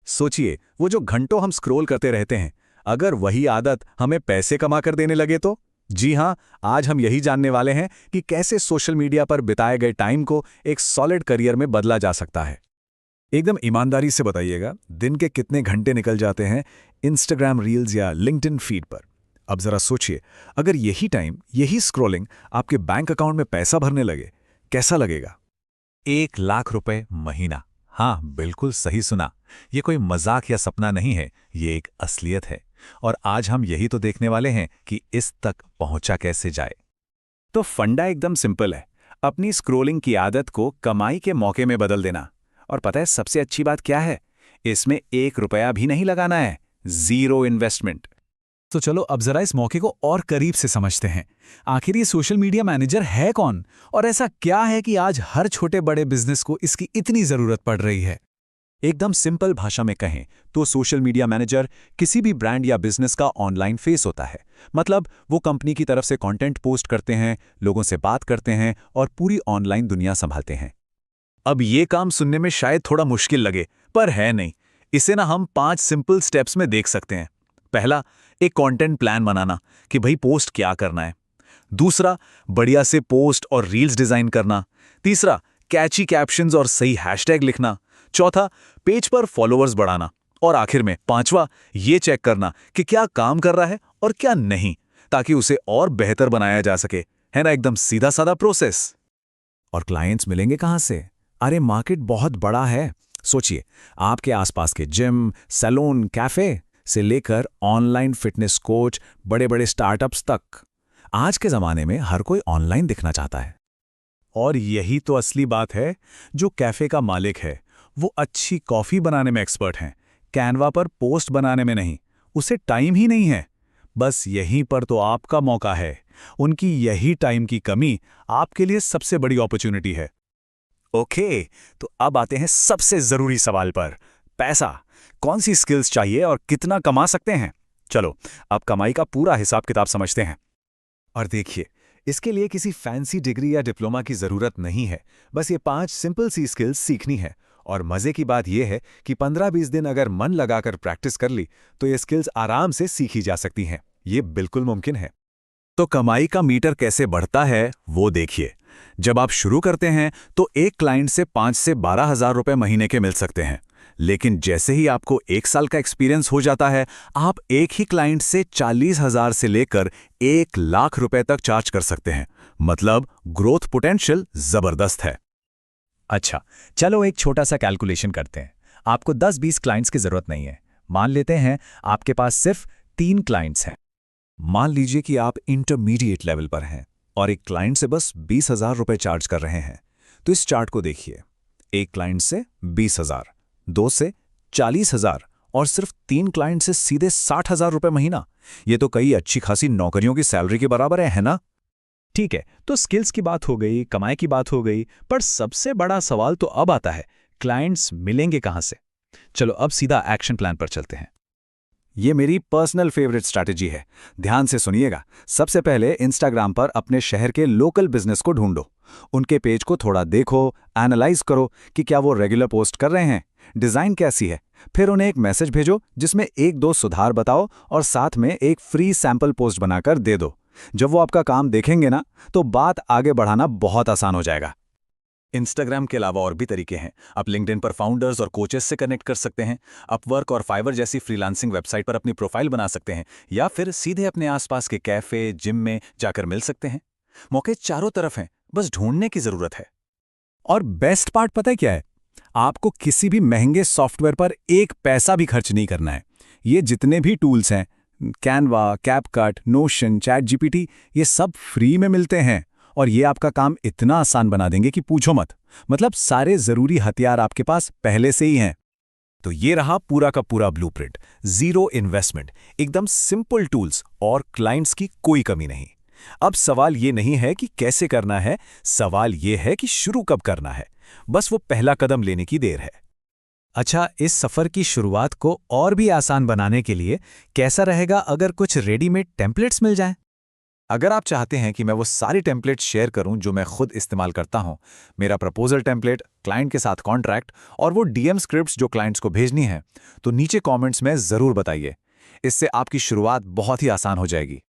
सोचिए, वो जो घंटों हम स्क्रॉल करते रहते हैं, अगर वही आदत हमें पैसे कमा कर देने लगे तो? जी हाँ, आज हम यही जानने वाले हैं कि कैसे सोशल मीडिया पर बिताए गए टाइम को एक सॉलिड करियर में बदला जा सकता है। एकदम ईमानदारी से बताइएगा, दिन के कितने घंटे निकल जाते हैं इंस्टाग्राम रील्स या लिंक्डइन फीड पर? अब जरा सोचिए, अगर यही टाइम, यही स्क्रॉलिंग आपके बैंक अकाउंट में पैसा भरने लगे, कैसा लगेगा? 1 लाख रुपए महीना। हाँ, बिल्कुल सही सुना। ये कोई मजाक या सपना नहीं है, ये एक असलियत है। और आज हम यही तो देखने वाले हैं कि इस तक पहुंचा कैसे जाए। तो फंडा एकदम सिंपल है, अपनी स्क्रॉलिंग की आदत को कमाई के मौके में बदल देना। और पता है सबसे अच्छी बात क्या है? इसमें 1 रुपया भी नहीं लगाना है, जीरो इन्वेस्टमेंट। तो चलो अब जरा इस मौके को और करीब से समझते हैं। आखिर ये सोशल मीडिया मैनेजर है कौन, और ऐसा क्या है कि आज हर छोटे बड़े बिजनेस को इसकी इतनी जरूरत पड़ रही है? एकदम सिंपल भाषा में कहें तो सोशल मीडिया मैनेजर किसी भी ब्रांड या बिजनेस का ऑनलाइन फेस होता है। मतलब वो कंपनी की तरफ से कंटेंट पोस्ट करते हैं, लोगों से बात करते हैं और पूरी ऑनलाइन दुनिया संभालते हैं। अब ये काम सुनने में शायद थोड़ा मुश्किल लगे, पर है नहीं। इसे ना हम 5 सिंपल स्टेप्स में देख सकते हैं। पहला, एक कंटेंट प्लान बनाना कि भाई पोस्ट क्या करना है। दूसरा, बढ़िया से पोस्ट और रील्स डिजाइन करना। तीसरा, कैची कैप्शंस और सही हैशटैग लिखना। चौथा, पेज पर फॉलोअर्स बढ़ाना। और आखिर में 5वां, ये चेक करना कि क्या काम कर रहा है और क्या नहीं, ताकि उसे और बेहतर बनाया जा सके। है ना, एकदम सीधा साधा प्रोसेस। और क्लाइंट्स मिलेंगे कहाँ से? अरे मार्केट बहुत बड़ा है। सोचिए, आपके आसपास के जिम, सैलून, कैफे से लेकर ऑनलाइन फिटनेस कोच, बड़े बड़े स्टार्टअप्स तक। आज के ज़माने में हर कोई ऑनलाइन दिखना चाहता है। और यही तो असली बात है। जो कैफे का मालिक है, वो अच्छी कॉफ़ी बनाने में एक्सपर्ट हैं, कैनवा पर पोस्ट बनाने में नहीं। उसे टाइम ही नहीं है। बस यहीं पर तो आपका मौका है। उनकी यही टाइम की कमी आपके लिए सबसे बड़ी अपॉर्चुनिटी है। ओके, तो अब आते हैं सबसे ज़रूरी सवाल पर, पैसा। कौन सी स्किल्स चाहिए और कितना कमा सकते हैं? चलो, अब कमाई का पूरा हिसाब किताब समझते हैं। और देखिए, इसके लिए किसी फैंसी डिग्री या डिप्लोमा की ज़रूरत नहीं है। बस ये 5 सिंपल सी स्किल्स सीखनी है। और मज़े की बात यह है कि 15-20 दिन अगर मन लगाकर प्रैक्टिस कर ली, तो ये स्किल्स आराम से सीखी जा सकती हैं। ये बिल्कुल मुमकिन है। तो कमाई का मीटर कैसे बढ़ता है, वो देखिए। जब आप शुरू करते हैं तो एक क्लाइंट से 5 से 12 हज़ार रुपये महीने के मिल सकते हैं। लेकिन जैसे ही आपको 1 साल का एक्सपीरियंस हो जाता है, आप एक ही क्लाइंट से 40,000 से लेकर 1 लाख रुपए तक चार्ज कर सकते हैं। मतलब ग्रोथ पोटेंशियल जबरदस्त है। अच्छा, चलो एक छोटा सा कैलकुलेशन करते हैं। आपको 10-20 क्लाइंट्स की जरूरत नहीं है। मान लेते हैं आपके पास सिर्फ 3 क्लाइंट्स हैं। मान लीजिए कि आप इंटरमीडिएट लेवल पर हैं और एक क्लाइंट से बस 20,000 रुपये चार्ज कर रहे हैं। तो इस चार्ट को देखिए, एक क्लाइंट से 20,000, 2 से 40,000 और सिर्फ 3 क्लाइंट से सीधे 60,000 रुपये महीना। ये तो कई अच्छी खासी नौकरियों की सैलरी के बराबर है ना? ठीक है, तो स्किल्स की बात हो गई, कमाई की बात हो गई, पर सबसे बड़ा सवाल तो अब आता है, क्लाइंट्स मिलेंगे कहाँ से? चलो अब सीधा एक्शन प्लान पर चलते हैं। ये मेरी पर्सनल फेवरेट स्ट्रैटेजी है। ध्यान से सुनिएगा। सबसे पहले इंस्टाग्राम पर अपने शहर के लोकल बिजनेस को ढूंढो। उनके पेज को थोड़ा देखो, एनालाइज करो कि क्या वो रेगुलर पोस्ट कर रहे हैं, डिज़ाइन कैसी है। फिर उन्हें एक मैसेज भेजो जिसमें 1-2 सुधार बताओ और साथ में एक फ्री सैंपल पोस्ट बनाकर दे दो। जब वो आपका काम देखेंगे ना, तो बात आगे बढ़ाना बहुत आसान हो जाएगा। इंस्टाग्राम के अलावा और भी तरीके हैं। आप लिंक्डइन पर फाउंडर्स और कोचेस से कनेक्ट कर सकते हैं। अपवर्क और फाइवर जैसी फ्रीलांसिंग वेबसाइट पर अपनी प्रोफाइल बना सकते हैं, या फिर सीधे अपने आसपास के कैफे, जिम में जाकर मिल सकते हैं। मौके चारों तरफ हैं, बस ढूंढने की जरूरत है। और बेस्ट पार्ट पता है क्या है? आपको किसी भी महंगे सॉफ्टवेयर पर एक पैसा भी खर्च नहीं करना है। ये जितने भी टूल्स हैं, कैनवा, कैपकट, नोशन, चैटजीपीटी, ये सब फ्री में मिलते हैं। और ये आपका काम इतना आसान बना देंगे कि पूछो मत। मतलब सारे जरूरी हथियार आपके पास पहले से ही हैं। तो ये रहा पूरा का पूरा ब्लूप्रिंट। जीरो इन्वेस्टमेंट, एकदम सिंपल टूल्स और क्लाइंट्स की कोई कमी नहीं। अब सवाल ये नहीं है कि कैसे करना है, सवाल ये है कि शुरू कब करना है। बस वो पहला कदम लेने की देर है। अच्छा, इस सफर की शुरुआत को और भी आसान बनाने के लिए कैसा रहेगा अगर कुछ रेडीमेड टेम्पलेट्स मिल जाएं? अगर आप चाहते हैं कि मैं वो सारी टेम्पलेट शेयर करूं जो मैं खुद इस्तेमाल करता हूं, मेरा प्रपोजल टेम्पलेट, क्लाइंट के साथ कॉन्ट्रैक्ट और वो डीएम स्क्रिप्ट्स जो क्लाइंट्स को भेजनी है, तो नीचे कमेंट्स में ज़रूर बताइए। इससे आपकी शुरुआत बहुत ही आसान हो जाएगी।